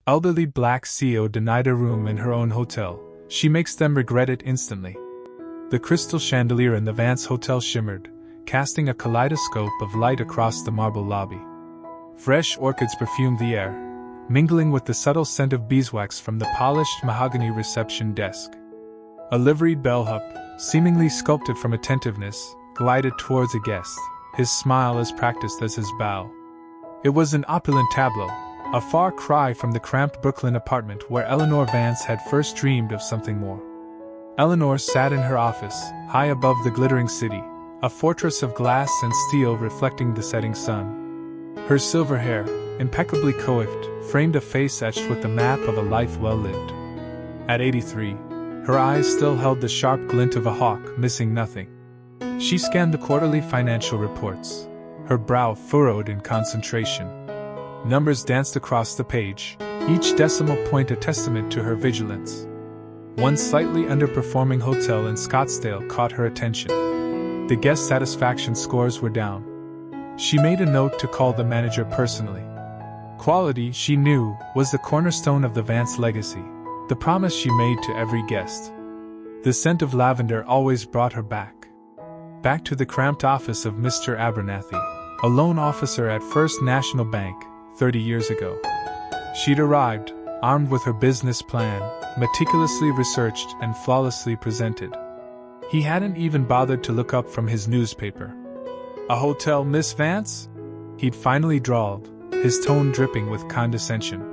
Elderly black CEO denied a room in her own hotel. She makes them regret it instantly. The crystal chandelier in the Vance Hotel shimmered, casting a kaleidoscope of light across the marble lobby. Fresh orchids perfumed the air, mingling with the subtle scent of beeswax from the polished mahogany reception desk. A liveried bellhop, seemingly sculpted from attentiveness, glided towards a guest, his smile as practiced as his bow. It was an opulent tableau, a far cry from the cramped Brooklyn apartment where Eleanor Vance had first dreamed of something more. Eleanor sat in her office, high above the glittering city, a fortress of glass and steel reflecting the setting sun. Her silver hair, impeccably coiffed, framed a face etched with the map of a life well lived. At 83, her eyes still held the sharp glint of a hawk, missing nothing. She scanned the quarterly financial reports, her brow furrowed in concentration. Numbers danced across the page, each decimal point a testament to her vigilance. One slightly underperforming hotel in Scottsdale caught her attention. The guest satisfaction scores were down. She made a note to call the manager personally. Quality, she knew, was the cornerstone of the Vance legacy, the promise she made to every guest. The scent of lavender always brought her back. Back to the cramped office of Mr. Abernathy, a loan officer at First National Bank, 30 years ago. She'd arrived, armed with her business plan, meticulously researched and flawlessly presented. He hadn't even bothered to look up from his newspaper. "A hotel, Miss Vance?" he'd finally drawled, his tone dripping with condescension.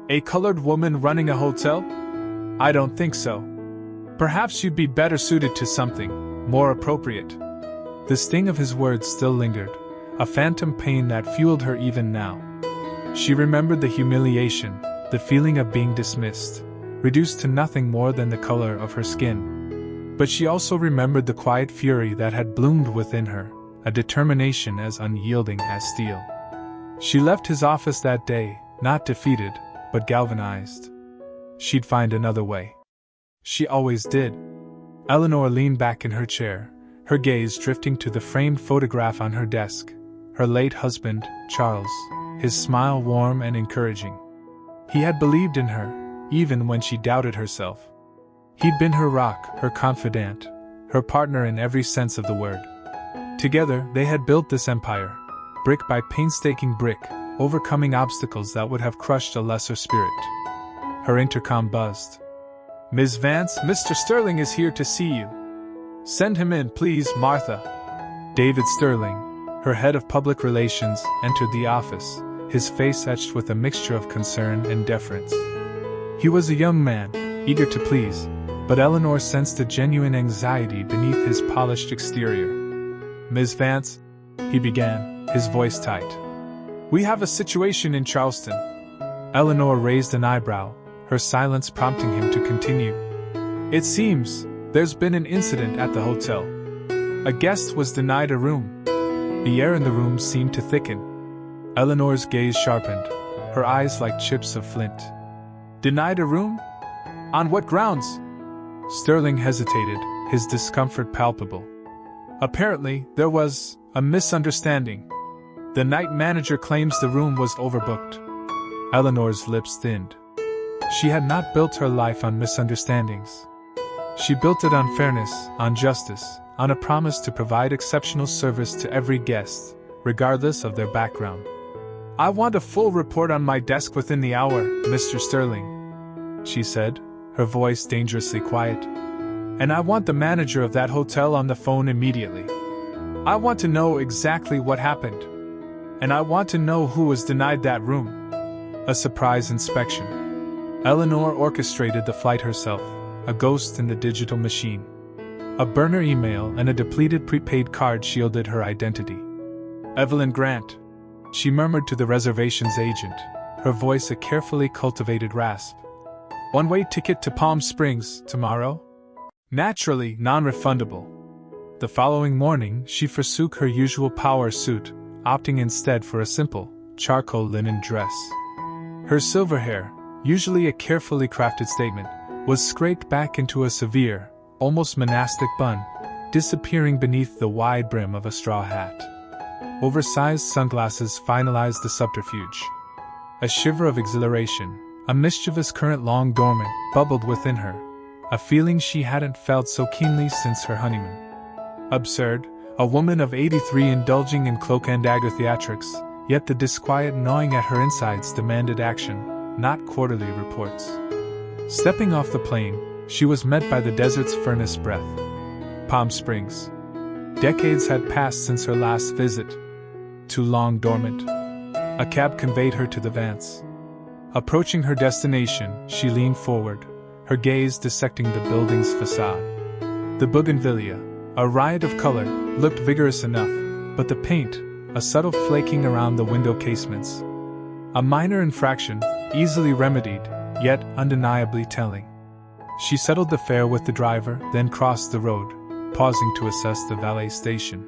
"A colored woman running a hotel? I don't think so. Perhaps you'd be better suited to something more appropriate." The sting of his words still lingered, a phantom pain that fueled her even now. She remembered the humiliation, the feeling of being dismissed, reduced to nothing more than the color of her skin. But she also remembered the quiet fury that had bloomed within her, a determination as unyielding as steel. She left his office that day, not defeated, but galvanized. She'd find another way. She always did. Eleanor leaned back in her chair, her gaze drifting to the framed photograph on her desk. Her late husband, Charles, his smile warm and encouraging. He had believed in her, even when she doubted herself. He'd been her rock, her confidant, her partner in every sense of the word. Together, they had built this empire, brick by painstaking brick, overcoming obstacles that would have crushed a lesser spirit. Her intercom buzzed. "Ms. Vance, Mr. Sterling is here to see you. Send him in, please, Martha." David Sterling, her head of public relations, entered the office, his face etched with a mixture of concern and deference. He was a young man, eager to please, but Eleanor sensed a genuine anxiety beneath his polished exterior. "Ms. Vance," he began, his voice tight. "We have a situation in Charleston." Eleanor raised an eyebrow, her silence prompting him to continue. "It seems there's been an incident at the hotel. A guest was denied a room." The air in the room seemed to thicken. Eleanor's gaze sharpened, her eyes like chips of flint. "Denied a room? On what grounds?" Sterling hesitated, his discomfort palpable. "Apparently, there was a misunderstanding. The night manager claims the room was overbooked." Eleanor's lips thinned. She had not built her life on misunderstandings. She built it on fairness, on justice, on a promise to provide exceptional service to every guest, regardless of their background. "I want a full report on my desk within the hour, Mr. Sterling," she said, her voice dangerously quiet. "And I want the manager of that hotel on the phone immediately. I want to know exactly what happened. And I want to know who was denied that room." A surprise inspection. Eleanor orchestrated the flight herself, a ghost in the digital machine. A burner email and a depleted prepaid card shielded her identity. "Evelyn Grant," she murmured to the reservations agent, her voice a carefully cultivated rasp. "One-way ticket to Palm Springs, tomorrow?" Naturally, non-refundable. The following morning, she forsook her usual power suit, opting instead for a simple, charcoal linen dress. Her silver hair, usually a carefully crafted statement, was scraped back into a severe, almost monastic bun, disappearing beneath the wide brim of a straw hat. Oversized sunglasses finalized the subterfuge. A shiver of exhilaration, A mischievous current long dormant bubbled within her, a feeling she hadn't felt so keenly since her honeymoon. Absurd, a woman of 83 indulging in cloak and dagger theatrics, yet the disquiet gnawing at her insides demanded action, not quarterly reports. Stepping off the plane, she was met by the desert's furnace breath. Palm Springs. Decades had passed since her last visit. Too long dormant. A cab conveyed her to the Vance. Approaching her destination, she leaned forward, her gaze dissecting the building's facade. The bougainvillea, a riot of color, looked vigorous enough, but the paint, a subtle flaking around the window casements. A minor infraction, easily remedied, yet undeniably telling. She settled the fare with the driver, then crossed the road, pausing to assess the valet station.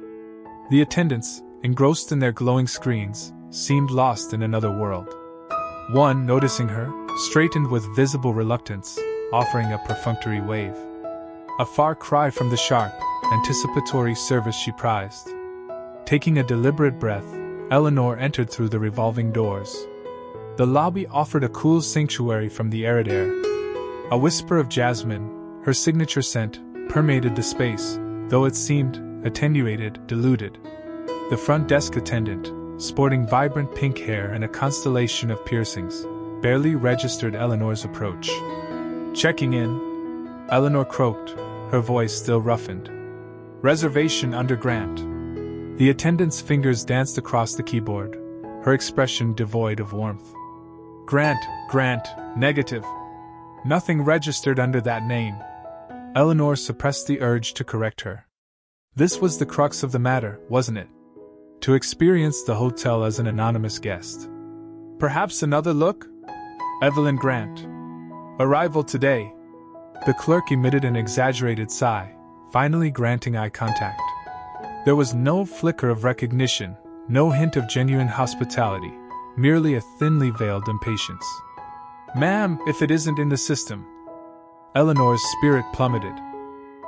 The attendants, engrossed in their glowing screens, seemed lost in another world. One, noticing her, straightened with visible reluctance, offering a perfunctory wave. A far cry from the sharp, anticipatory service she prized. Taking a deliberate breath, Eleanor entered through the revolving doors. The lobby offered a cool sanctuary from the arid air. A whisper of jasmine, her signature scent, permeated the space, though it seemed attenuated, diluted. The front desk attendant, sporting vibrant pink hair and a constellation of piercings, barely registered Eleanor's approach. "Checking in," Eleanor croaked, her voice still roughened. "Reservation under Grant." The attendant's fingers danced across the keyboard, her expression devoid of warmth. Grant, negative. Nothing registered under that name." Eleanor suppressed the urge to correct her. This was the crux of the matter, wasn't it? To experience the hotel as an anonymous guest. "Perhaps another look?" "Evelyn Grant. Arrival today." The clerk emitted an exaggerated sigh, finally granting eye contact. There was no flicker of recognition, no hint of genuine hospitality, merely a thinly veiled impatience. "Ma'am, if it isn't in the system." Eleanor's spirit plummeted.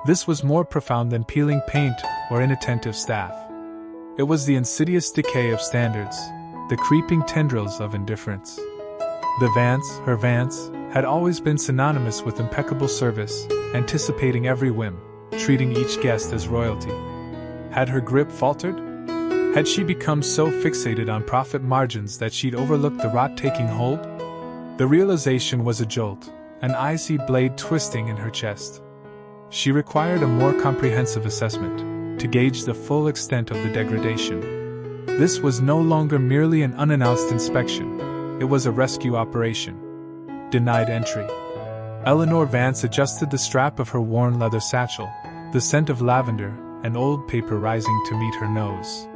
This was more profound than peeling paint or inattentive staff. It was the insidious decay of standards, the creeping tendrils of indifference. The Vance, her Vance, had always been synonymous with impeccable service, anticipating every whim, treating each guest as royalty. Had her grip faltered? Had she become so fixated on profit margins that she'd overlooked the rot taking hold? The realization was a jolt, an icy blade twisting in her chest. She required a more comprehensive assessment, to gauge the full extent of the degradation. This was no longer merely an unannounced inspection, it was a rescue operation. Denied entry. Eleanor Vance adjusted the strap of her worn leather satchel, the scent of lavender and old paper rising to meet her nose.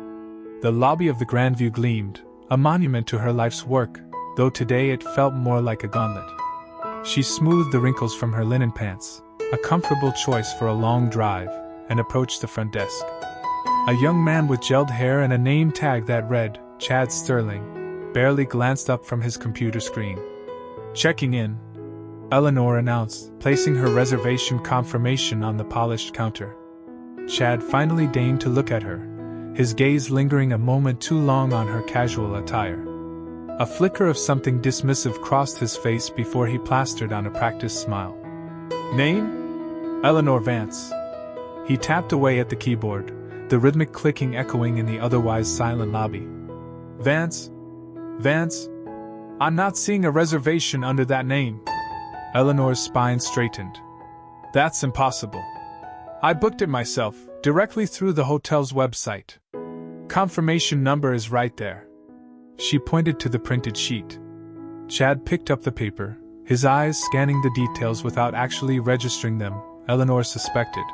The lobby of the Grandview gleamed, a monument to her life's work, though today it felt more like a gauntlet. She smoothed the wrinkles from her linen pants, a comfortable choice for a long drive, and approached the front desk. A young man with gelled hair and a name tag that read, Chad Sterling, barely glanced up from his computer screen. "Checking in," Eleanor announced, placing her reservation confirmation on the polished counter. Chad finally deigned to look at her, his gaze lingering a moment too long on her casual attire. A flicker of something dismissive crossed his face before he plastered on a practiced smile. "Name? Eleanor Vance." He tapped away at the keyboard, the rhythmic clicking echoing in the otherwise silent lobby. Vance? I'm not seeing a reservation under that name." Eleanor's spine straightened. "That's impossible. I booked it myself, directly through the hotel's website. Confirmation number is right there." She pointed to the printed sheet. Chad picked up the paper, his eyes scanning the details without actually registering them, Eleanor suspected.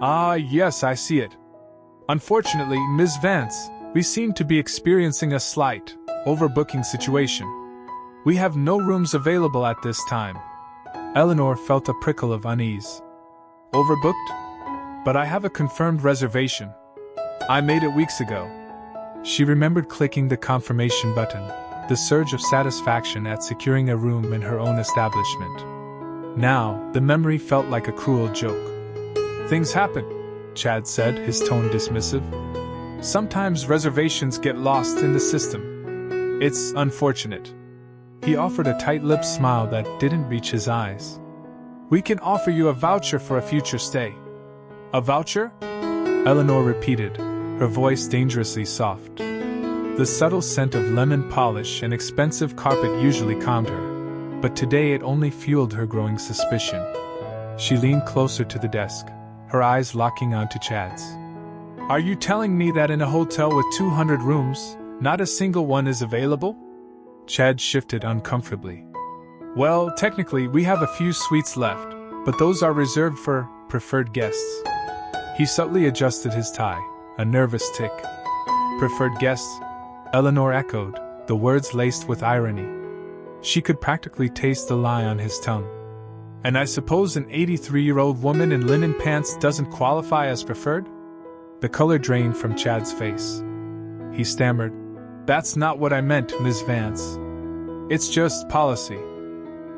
"Ah, yes, I see it. Unfortunately, Ms. Vance, we seem to be experiencing a slight overbooking situation. We have no rooms available at this time." Eleanor felt a prickle of unease. "Overbooked? But I have a confirmed reservation. I made it weeks ago." She remembered clicking the confirmation button, the surge of satisfaction at securing a room in her own establishment. Now, the memory felt like a cruel joke. "Things happen," Chad said, his tone dismissive. "Sometimes reservations get lost in the system. It's unfortunate." He offered a tight-lipped smile that didn't reach his eyes. "We can offer you a voucher for a future stay." "A voucher?" Eleanor repeated, her voice dangerously soft. The subtle scent of lemon polish and expensive carpet usually calmed her, but today it only fueled her growing suspicion. She leaned closer to the desk, her eyes locking onto Chad's. "Are you telling me that in a hotel with 200 rooms, not a single one is available?" Chad shifted uncomfortably. "Well, technically we have a few suites left, but those are reserved for preferred guests." He subtly adjusted his tie, a nervous tick. "Preferred guests?" Eleanor echoed, the words laced with irony. She could practically taste the lie on his tongue. "And I suppose an 83-year-old woman in linen pants doesn't qualify as preferred?" The color drained from Chad's face. He stammered, "That's not what I meant, Ms. Vance. It's just policy.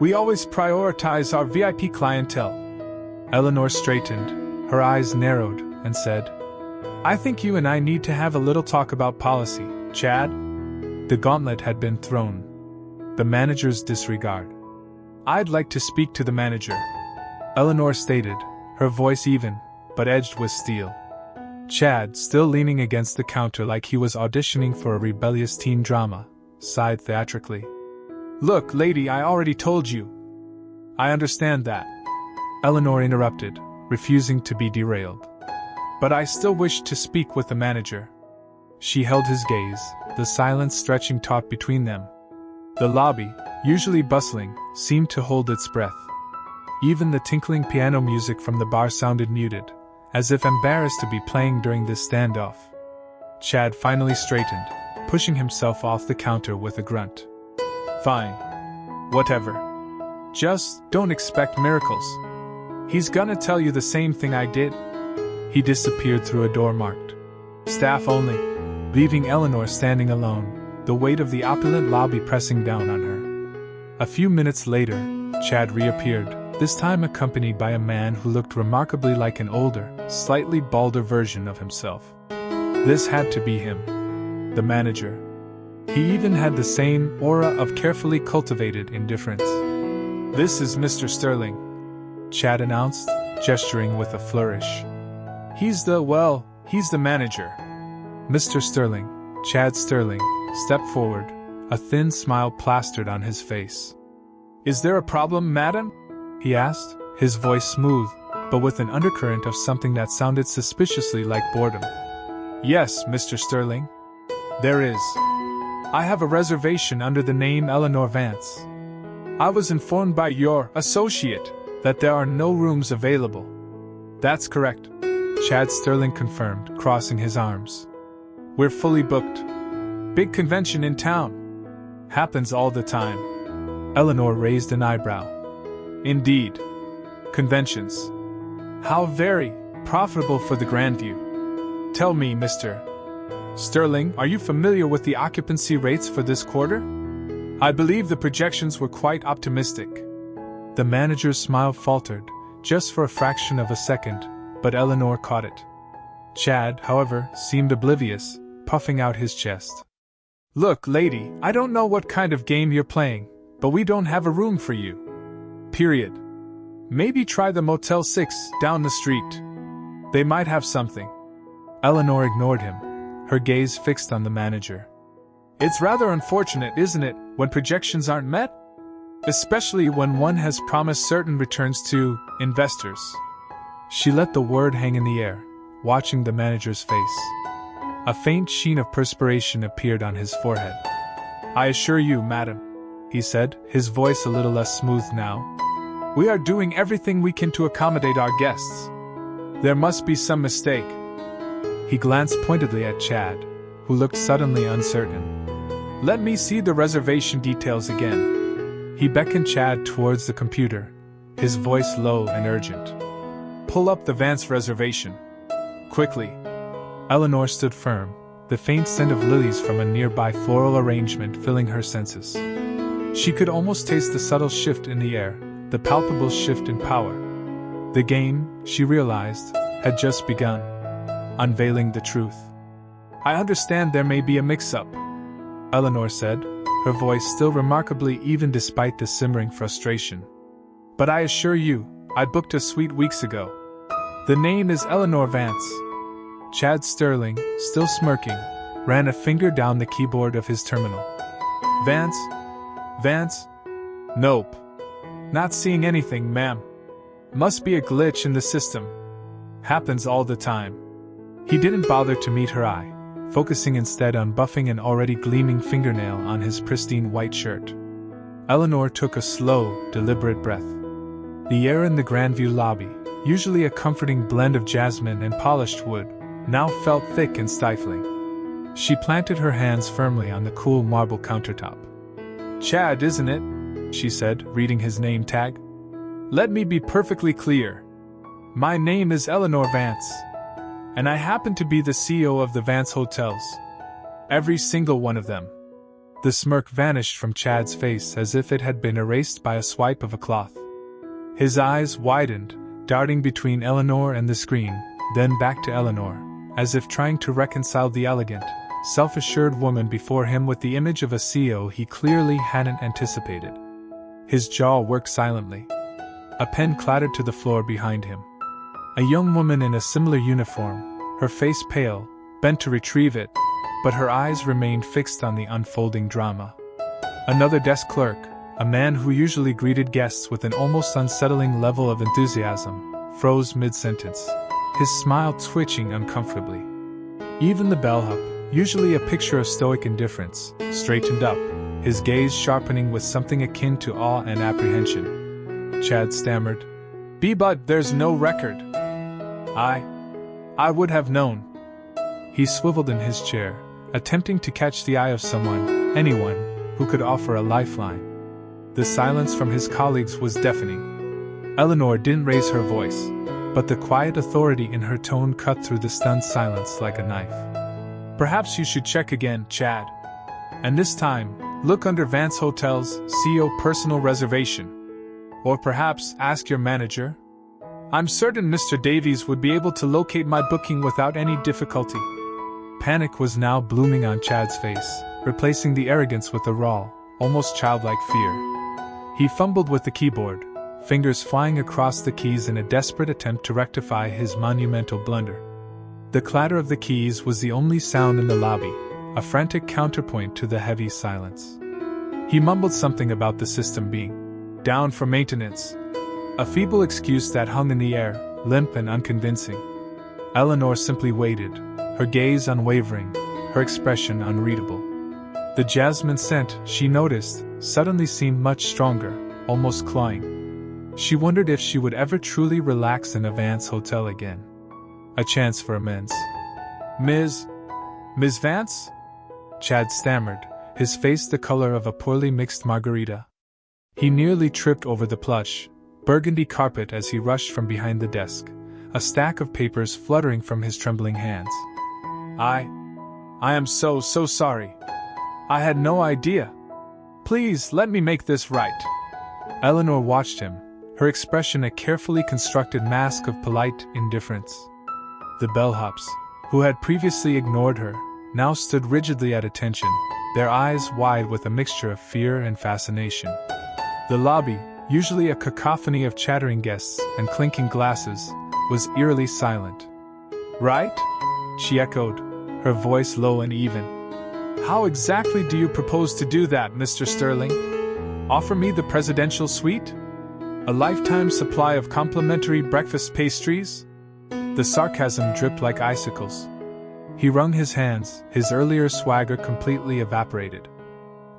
We always prioritize our VIP clientele." Eleanor straightened, her eyes narrowed, and said, "I think you and I need to have a little talk about policy, Chad." The gauntlet had been thrown. The manager's disregard. "I'd like to speak to the manager," Eleanor stated, her voice even, but edged with steel. Chad, still leaning against the counter like he was auditioning for a rebellious teen drama, sighed theatrically. "Look, lady, I already told you." "I understand that," Eleanor interrupted, refusing to be derailed. "But I still wish to speak with the manager." She held his gaze, the silence stretching taut between them. The lobby, usually bustling, seemed to hold its breath. Even the tinkling piano music from the bar sounded muted, as if embarrassed to be playing during this standoff. Chad finally straightened, pushing himself off the counter with a grunt. "Fine. Whatever. Just don't expect miracles. He's gonna tell you the same thing I did." He disappeared through a door marked "Staff only," leaving Eleanor standing alone, the weight of the opulent lobby pressing down on her. A few minutes later, Chad reappeared, this time accompanied by a man who looked remarkably like an older, slightly balder version of himself. This had to be him. The manager. He even had the same aura of carefully cultivated indifference. "This is Mr. Sterling," Chad announced, gesturing with a flourish. He's the manager." Mr. Sterling, Chad Sterling, stepped forward, a thin smile plastered on his face. "Is there a problem, madam?" he asked, his voice smooth, but with an undercurrent of something that sounded suspiciously like boredom. "Yes, Mr. Sterling. There is. I have a reservation under the name Eleanor Vance. I was informed by your associate that there are no rooms available." "That's correct," Chad Sterling confirmed, crossing his arms. "We're fully booked. Big convention in town. Happens all the time." Eleanor raised an eyebrow. "Indeed. Conventions. How very profitable for the Grandview. Tell me, Mr. Sterling, are you familiar with the occupancy rates for this quarter? I believe the projections were quite optimistic." The manager's smile faltered, just for a fraction of a second, but Eleanor caught it. Chad, however, seemed oblivious, puffing out his chest. "Look, lady, I don't know what kind of game you're playing, but we don't have a room for you. Period. Maybe try the Motel 6 down the street. They might have something." Eleanor ignored him, her gaze fixed on the manager. "It's rather unfortunate, isn't it, when projections aren't met? Especially when one has promised certain returns to investors." She let the word hang in the air, watching the manager's face. A faint sheen of perspiration appeared on his forehead. "I assure you, madam," he said, his voice a little less smooth now, "we are doing everything we can to accommodate our guests. There must be some mistake." He glanced pointedly at Chad, who looked suddenly uncertain. "Let me see the reservation details again." He beckoned Chad towards the computer, his voice low and urgent. "Pull up the Vance reservation. Quickly." Eleanor stood firm, the faint scent of lilies from a nearby floral arrangement filling her senses. She could almost taste the subtle shift in the air, the palpable shift in power. The game, she realized, had just begun. Unveiling the truth. "I understand there may be a mix-up," Eleanor said, her voice still remarkably even despite the simmering frustration. "But I assure you, I booked a suite weeks ago. The name is Eleanor Vance." Chad Sterling, still smirking, ran a finger down the keyboard of his terminal. "Vance? Vance? Nope. Not seeing anything, ma'am. Must be a glitch in the system. Happens all the time." He didn't bother to meet her eye, focusing instead on buffing an already gleaming fingernail on his pristine white shirt. Eleanor took a slow, deliberate breath. The air in the Grandview lobby, usually a comforting blend of jasmine and polished wood, now felt thick and stifling. She planted her hands firmly on the cool marble countertop. "Chad, isn't it?" she said, reading his name tag. "Let me be perfectly clear. My name is Eleanor Vance, and I happen to be the CEO of the Vance Hotels. Every single one of them." The smirk vanished from Chad's face as if it had been erased by a swipe of a cloth. His eyes widened, darting between Eleanor and the screen, then back to Eleanor, as if trying to reconcile the elegant, self-assured woman before him with the image of a CEO he clearly hadn't anticipated. His jaw worked silently. A pen clattered to the floor behind him. A young woman in a similar uniform, her face pale, bent to retrieve it, but her eyes remained fixed on the unfolding drama. Another desk clerk, a man who usually greeted guests with an almost unsettling level of enthusiasm, froze mid-sentence, his smile twitching uncomfortably. Even the bellhop, usually a picture of stoic indifference, straightened up, his gaze sharpening with something akin to awe and apprehension. Chad stammered, "But there's no record. I would have known." He swiveled in his chair, attempting to catch the eye of someone, anyone, who could offer a lifeline. The silence from his colleagues was deafening. Eleanor didn't raise her voice, but the quiet authority in her tone cut through the stunned silence like a knife. "Perhaps you should check again, Chad. And this time, look under Vance Hotels, CEO personal reservation. Or perhaps ask your manager. I'm certain Mr. Davies would be able to locate my booking without any difficulty." Panic was now blooming on Chad's face, replacing the arrogance with a raw, almost childlike fear. He fumbled with the keyboard, fingers flying across the keys in a desperate attempt to rectify his monumental blunder. The clatter of the keys was the only sound in the lobby, a frantic counterpoint to the heavy silence. He mumbled something about the system being down for maintenance, a feeble excuse that hung in the air, limp and unconvincing. Eleanor simply waited, her gaze unwavering, her expression unreadable. The jasmine scent, she noticed, suddenly seemed much stronger, almost cloying. She wondered if she would ever truly relax in a Vance hotel again. A chance for amends. Miss Vance?" Chad stammered, his face the color of a poorly mixed margarita. He nearly tripped over the plush, burgundy carpet as he rushed from behind the desk, a stack of papers fluttering from his trembling hands. I am so sorry. I had no idea. Please let me make this right." Eleanor watched him, her expression a carefully constructed mask of polite indifference. The bellhops, who had previously ignored her, now stood rigidly at attention, their eyes wide with a mixture of fear and fascination. The lobby, usually a cacophony of chattering guests and clinking glasses, was eerily silent. "Right?" she echoed, her voice low and even. "How exactly do you propose to do that, Mr. Sterling? Offer me the presidential suite? A lifetime supply of complimentary breakfast pastries?" The sarcasm dripped like icicles. He wrung his hands, his earlier swagger completely evaporated.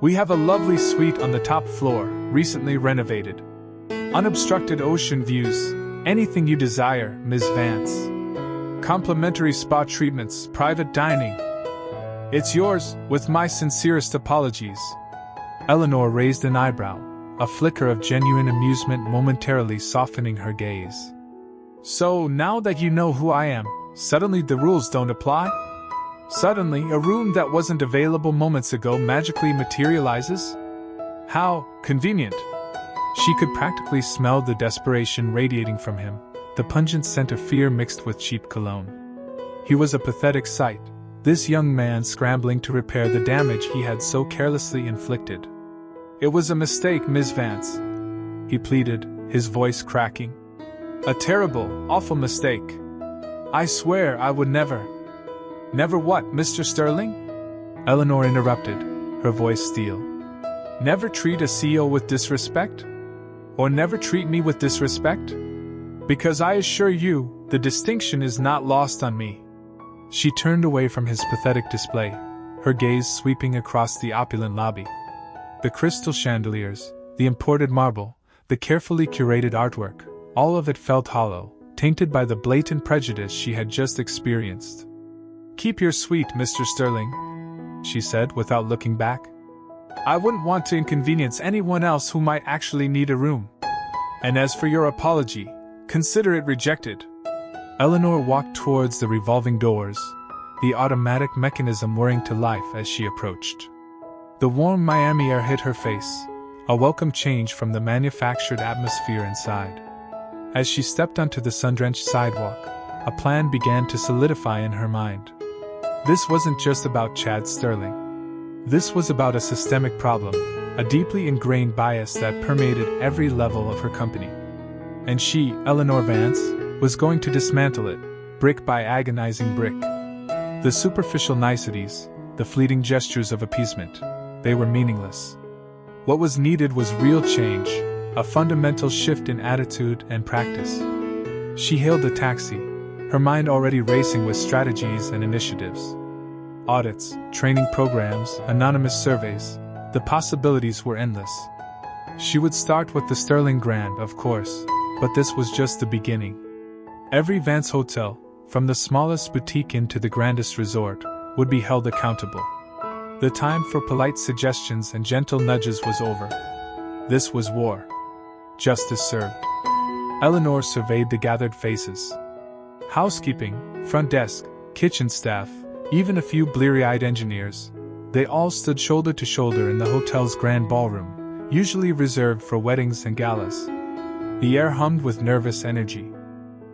"We have a lovely suite on the top floor, recently renovated. Unobstructed ocean views, anything you desire, Ms. Vance. Complimentary spa treatments, private dining. It's yours, with my sincerest apologies." Eleanor raised an eyebrow, a flicker of genuine amusement momentarily softening her gaze. "So now that you know who I am, suddenly the rules don't apply? Suddenly a room that wasn't available moments ago magically materializes? How convenient." She could practically smell the desperation radiating from him, the pungent scent of fear mixed with cheap cologne. He was a pathetic sight, this young man scrambling to repair the damage he had so carelessly inflicted. "It was a mistake, Miss Vance," he pleaded, his voice cracking. "A terrible, awful mistake. I swear I would never." "Never what, Mr. Sterling?" Eleanor interrupted, her voice steel. "Never treat a CEO with disrespect? Or never treat me with disrespect? Because I assure you, the distinction is not lost on me." She turned away from his pathetic display, her gaze sweeping across the opulent lobby. The crystal chandeliers, the imported marble, the carefully curated artwork, all of it felt hollow, tainted by the blatant prejudice she had just experienced. "Keep your suite, Mr. Sterling," she said without looking back. "I wouldn't want to inconvenience anyone else who might actually need a room. And as for your apology, consider it rejected." Eleanor walked towards the revolving doors, the automatic mechanism whirring to life as she approached. The warm Miami air hit her face, a welcome change from the manufactured atmosphere inside. As she stepped onto the sun-drenched sidewalk, a plan began to solidify in her mind. This wasn't just about Chad Sterling. This was about a systemic problem, a deeply ingrained bias that permeated every level of her company. And she, Eleanor Vance, was going to dismantle it, brick by agonizing brick. The superficial niceties, the fleeting gestures of appeasement, they were meaningless. What was needed was real change, a fundamental shift in attitude and practice. She hailed a taxi, her mind already racing with strategies and initiatives. Audits, training programs, anonymous surveys, the possibilities were endless. She would start with the Sterling Grand, of course, but this was just the beginning. Every Vance hotel, from the smallest boutique inn to the grandest resort, would be held accountable. The time for polite suggestions and gentle nudges was over. This was war. Justice served. Eleanor surveyed the gathered faces. Housekeeping, front desk, kitchen staff, even a few bleary-eyed engineers, they all stood shoulder to shoulder in the hotel's grand ballroom, usually reserved for weddings and galas. The air hummed with nervous energy.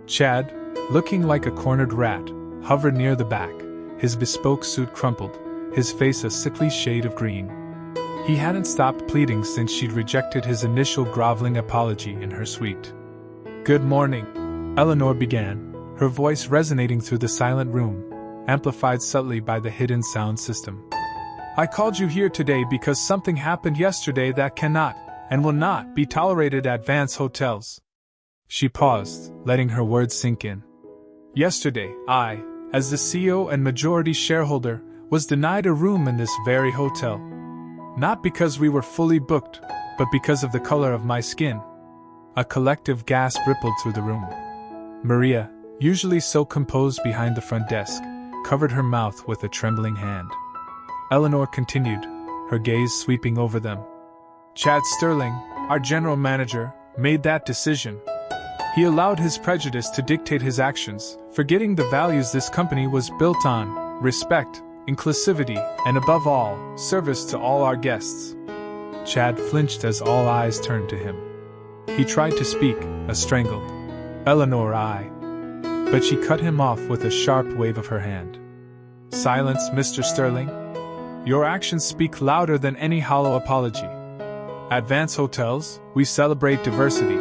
Chad, looking like a cornered rat, hovered near the back, his bespoke suit crumpled, his face a sickly shade of green. He hadn't stopped pleading since she'd rejected his initial groveling apology in her suite. "Good morning," Eleanor began, her voice resonating through the silent room, amplified subtly by the hidden sound system. "I called you here today because something happened yesterday that cannot, and will not, be tolerated at Vance Hotels." She paused, letting her words sink in. "Yesterday, I, as the CEO and majority shareholder, was denied a room in this very hotel. Not because we were fully booked, but because of the color of my skin." A collective gasp rippled through the room. Maria, usually so composed behind the front desk, covered her mouth with a trembling hand. Eleanor continued, her gaze sweeping over them. "Chad Sterling, our general manager, made that decision. He allowed his prejudice to dictate his actions, forgetting the values this company was built on: respect, inclusivity, and above all, service to all our guests." Chad flinched as all eyes turned to him. He tried to speak, a strangled, "Eleanor, But she cut him off with a sharp wave of her hand. "Silence, Mr. Sterling. Your actions speak louder than any hollow apology. At Vance Hotels, we celebrate diversity.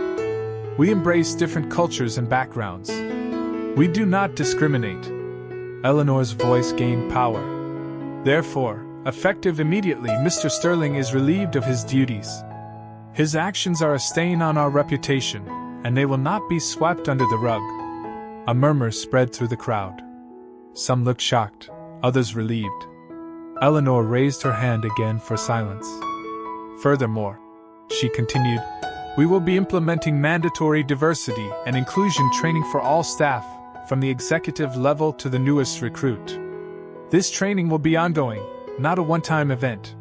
We embrace different cultures and backgrounds. We do not discriminate." Eleanor's voice gained power. "Therefore, effective immediately, Mr. Sterling is relieved of his duties. His actions are a stain on our reputation, and they will not be swept under the rug." A murmur spread through the crowd. Some looked shocked, others relieved. Eleanor raised her hand again for silence. "Furthermore," she continued, "we will be implementing mandatory diversity and inclusion training for all staff, from the executive level to the newest recruit. This training will be ongoing, not a one-time event.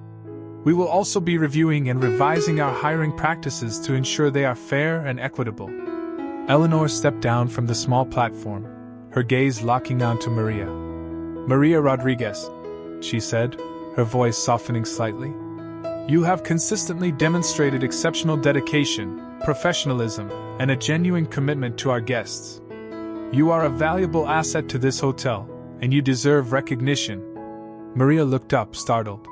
We will also be reviewing and revising our hiring practices to ensure they are fair and equitable." Eleanor stepped down from the small platform, her gaze locking onto Maria. "Maria Rodriguez," she said, her voice softening slightly. "You have consistently demonstrated exceptional dedication, professionalism, and a genuine commitment to our guests. You are a valuable asset to this hotel, And you deserve recognition. Maria looked up, startled.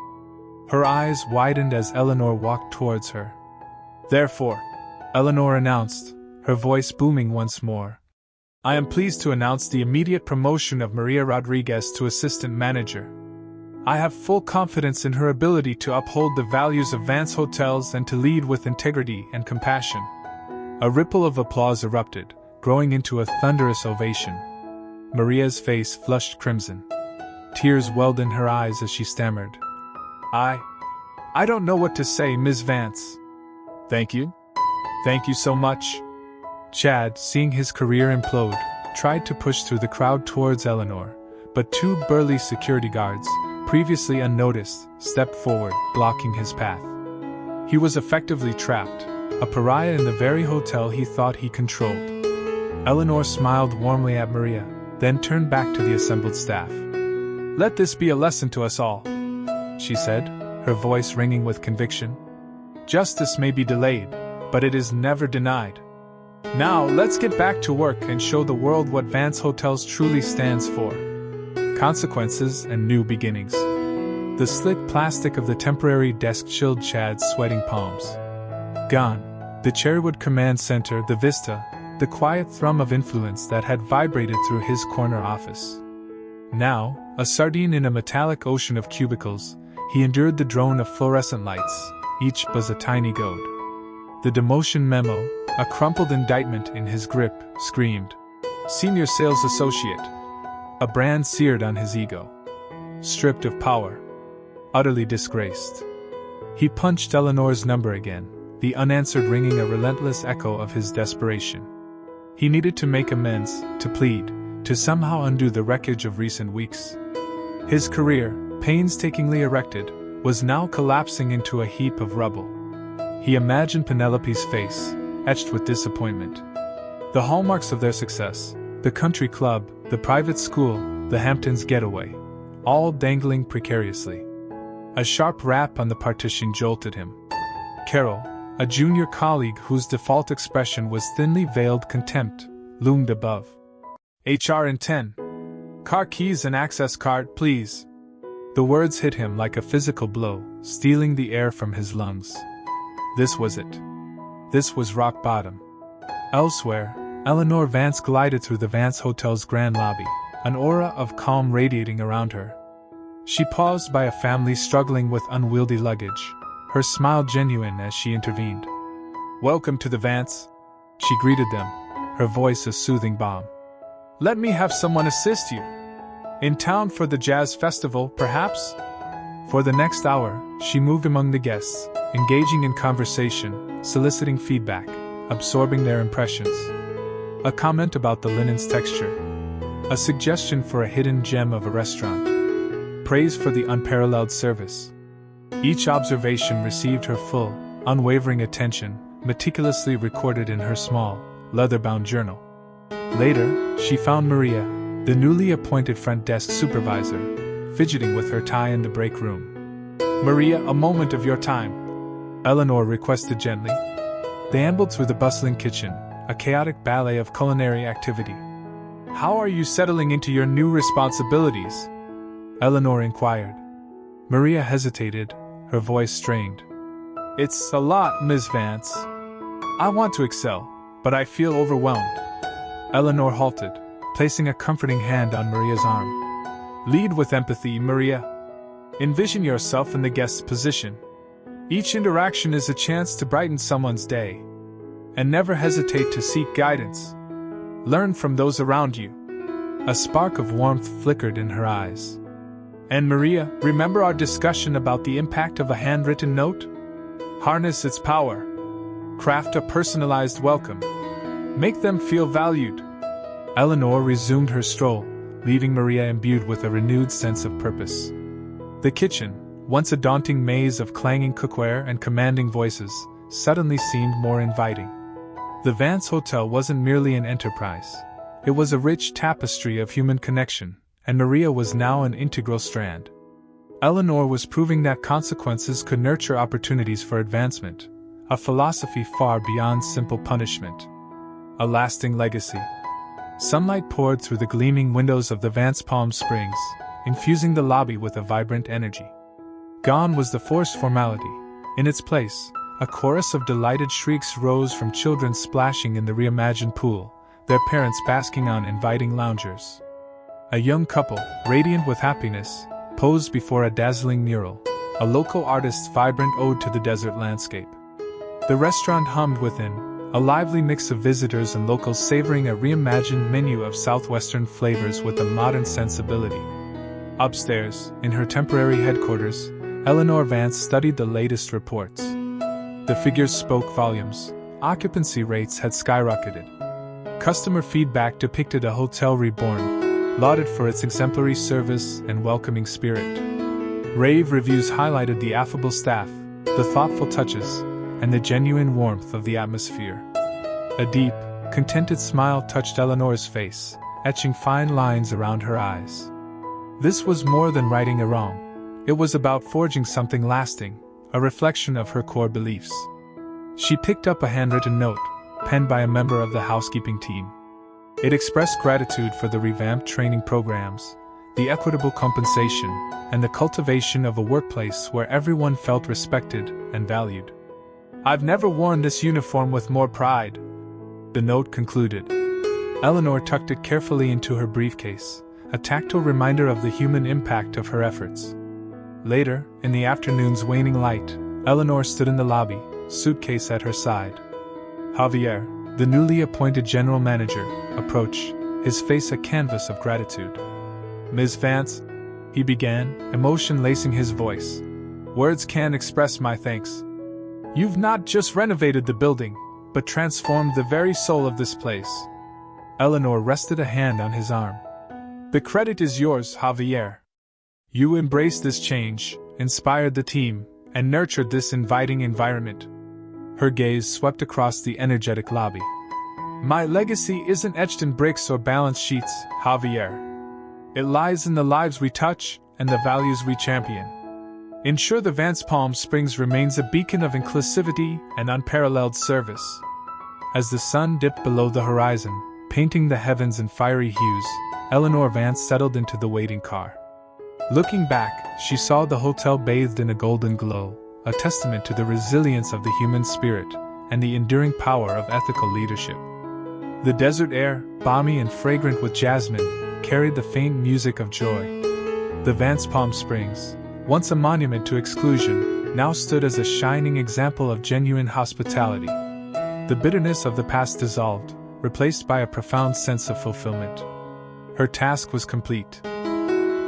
Her eyes widened as Eleanor walked towards her. Therefore, Eleanor announced, her voice booming once more, I am pleased to announce the immediate promotion of Maria Rodriguez to assistant manager. I have full confidence in her ability to uphold the values of Vance Hotels and to lead with integrity and compassion. A ripple of applause erupted, growing into a thunderous ovation. Maria's face flushed crimson. Tears welled in her eyes as she stammered. I don't know what to say, Ms. Vance. Thank you. Thank you so much. Chad, seeing his career implode, tried to push through the crowd towards Eleanor, but two burly security guards, previously unnoticed, stepped forward, blocking his path. He was effectively trapped, a pariah in the very hotel he thought he controlled. Eleanor smiled warmly at Maria, then turned back to the assembled staff. Let this be a lesson to us all, she said, her voice ringing with conviction. Justice may be delayed, but it is never denied. Now, let's get back to work and show the world what Vance Hotels truly stands for. Consequences and new beginnings. The slick plastic of the temporary desk chilled Chad's sweating palms. Gone. The Cherrywood Command Center, the vista, the quiet thrum of influence that had vibrated through his corner office. Now, a sardine in a metallic ocean of cubicles, he endured the drone of fluorescent lights, each buzz a tiny goad. The demotion memo, a crumpled indictment in his grip, screamed, Senior Sales Associate. A brand seared on his ego. Stripped of power. Utterly disgraced. He punched Eleanor's number again, the unanswered ringing a relentless echo of his desperation. He needed to make amends, to plead, to somehow undo the wreckage of recent weeks. His career, painstakingly erected, was now collapsing into a heap of rubble. He imagined Penelope's face, etched with disappointment. The hallmarks of their success, the country club, the private school, the Hamptons getaway, all dangling precariously. A sharp rap on the partition jolted him. Carol, a junior colleague whose default expression was thinly veiled contempt, loomed above. HR in 10. Car keys and access card, please. The words hit him like a physical blow, stealing the air from his lungs. This was it. This was rock bottom. Elsewhere, Eleanor Vance glided through the Vance Hotel's grand lobby, an aura of calm radiating around her. She paused by a family struggling with unwieldy luggage, her smile genuine as she intervened. Welcome to the Vance, she greeted them, her voice a soothing balm. Let me have someone assist you. In town for the jazz festival, perhaps? For the next hour, she moved among the guests, engaging in conversation, soliciting feedback, absorbing their impressions. A comment about the linen's texture. A suggestion for a hidden gem of a restaurant. Praise for the unparalleled service. Each observation received her full, unwavering attention, meticulously recorded in her small, leather-bound journal. Later, she found Maria, the newly appointed front desk supervisor, fidgeting with her tie in the break room. Maria, a moment of your time, Eleanor requested gently. They ambled through the bustling kitchen, a chaotic ballet of culinary activity. How are you settling into your new responsibilities? Eleanor inquired. Maria hesitated, her voice strained. It's a lot, Ms. Vance. I want to excel, but I feel overwhelmed. Eleanor halted, placing a comforting hand on Maria's arm. Lead with empathy, Maria. Envision yourself in the guest's position. Each interaction is a chance to brighten someone's day. And never hesitate to seek guidance. Learn from those around you. A spark of warmth flickered in her eyes. And Maria, remember our discussion about the impact of a handwritten note? Harness its power. Craft a personalized welcome. Make them feel valued. Eleanor resumed her stroll, leaving Maria imbued with a renewed sense of purpose. The kitchen, once a daunting maze of clanging cookware and commanding voices, suddenly seemed more inviting. The Vance Hotel wasn't merely an enterprise. It was a rich tapestry of human connection, and Maria was now an integral strand. Eleanor was proving that consequences could nurture opportunities for advancement, a philosophy far beyond simple punishment. A lasting legacy. Sunlight poured through the gleaming windows of the Vance Palm Springs, infusing the lobby with a vibrant energy. Gone was the forced formality. In its place, a chorus of delighted shrieks rose from children splashing in the reimagined pool, their parents basking on inviting loungers. A young couple, radiant with happiness, posed before a dazzling mural, a local artist's vibrant ode to the desert landscape. The restaurant hummed within, a lively mix of visitors and locals savoring a reimagined menu of southwestern flavors with a modern sensibility. Upstairs, in her temporary headquarters, Eleanor Vance studied the latest reports. The figures spoke volumes. Occupancy rates had skyrocketed. Customer feedback depicted a hotel reborn, lauded for its exemplary service and welcoming spirit. Rave reviews highlighted the affable staff, the thoughtful touches, and the genuine warmth of the atmosphere. A deep, contented smile touched Eleanor's face, etching fine lines around her eyes. This was more than righting a wrong. It was about forging something lasting, a reflection of her core beliefs. She picked up a handwritten note, penned by a member of the housekeeping team. It expressed gratitude for the revamped training programs, the equitable compensation, and the cultivation of a workplace where everyone felt respected and valued. "I've never worn this uniform with more pride," the note concluded. Eleanor tucked it carefully into her briefcase, a tactile reminder of the human impact of her efforts. Later, in the afternoon's waning light, Eleanor stood in the lobby, suitcase at her side. Javier, the newly appointed general manager, approached, his face a canvas of gratitude. "Ms. Vance," he began, emotion lacing his voice. "Words can't express my thanks. You've not just renovated the building, but transformed the very soul of this place." Eleanor rested a hand on his arm. "The credit is yours, Javier. You embraced this change, inspired the team, and nurtured this inviting environment." Her gaze swept across the energetic lobby. "My legacy isn't etched in bricks or balance sheets, Javier. It lies in the lives we touch and the values we champion. Ensure the Vance Palm Springs remains a beacon of inclusivity and unparalleled service." As the sun dipped below the horizon, painting the heavens in fiery hues, Eleanor Vance settled into the waiting car. Looking back, she saw the hotel bathed in a golden glow, a testament to the resilience of the human spirit and the enduring power of ethical leadership. The desert air, balmy and fragrant with jasmine, carried the faint music of joy. The Vance Palm Springs, once a monument to exclusion, now stood as a shining example of genuine hospitality. The bitterness of the past dissolved, replaced by a profound sense of fulfillment. Her task was complete.